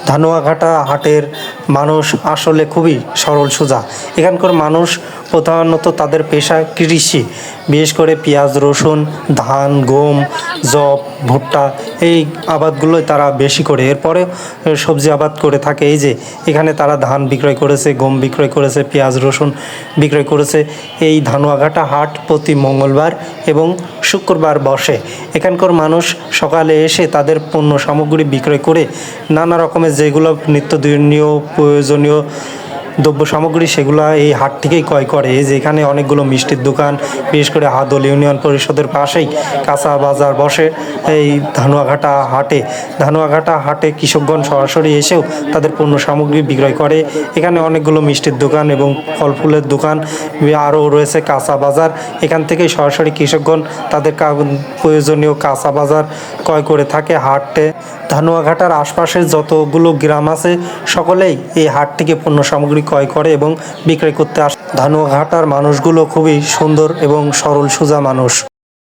ধানুয়াঘাটা হাটের মানুষ আসলে খুবই সরল সোজা। এখানকার মানুষ প্রধানত তাদের পেশা কৃষি, বিশেষ করে পেঁয়াজ, রসুন, ধান, গম, যব, ভুট্টা এই আবাদগুলোই তারা বেশি করে। এরপরে সবজি আবাদ করে থাকে। এই যে এখানে তারা ধান বিক্রয় করেছে, গম বিক্রয় করেছে, পেঁয়াজ, রসুন বিক্রয় করেছে। এই ধানুয়াঘাটা হাট প্রতি মঙ্গলবার এবং শুক্রবার বসে। এখানকার মানুষ সকালে এসে তাদের পণ্য সামগ্রী বিক্রয় করে নানা রকমের যেগুলো নিত্যদিনীয় প্রয়োজনীয় দ্রব্য সামগ্রী সেগুলো এই হাট থেকেই ক্রয় করে। এই যে এখানে অনেকগুলো মিষ্টির দোকান, বিশেষ করে হাদল ইউনিয়ন পরিষদের পাশেই কাঁচা বাজার বসে এই ধানুয়াঘাটা হাটে কৃষকগণ সরাসরি এসেও তাদের পণ্য সামগ্রী বিক্রয় করে। এখানে অনেকগুলো মিষ্টির দোকান এবং ফল ফুলের দোকান আরও রয়েছে। কাঁচা বাজার, এখান থেকেই সরাসরি কৃষকগণ তাদের প্রয়োজনীয় কাঁচা বাজার ক্রয় করে থাকে হাটে। ধানুয়াঘাটার আশপাশের যতগুলো গ্রাম আছে সকলেই এই হাট থেকে পণ্য সামগ্রী ক্রয় করে এবং বিক্রয় করতে আসে। ধানুয়াঘাটার মানুষগুলো খুবই সুন্দর এবং সরল সোজা মানুষ।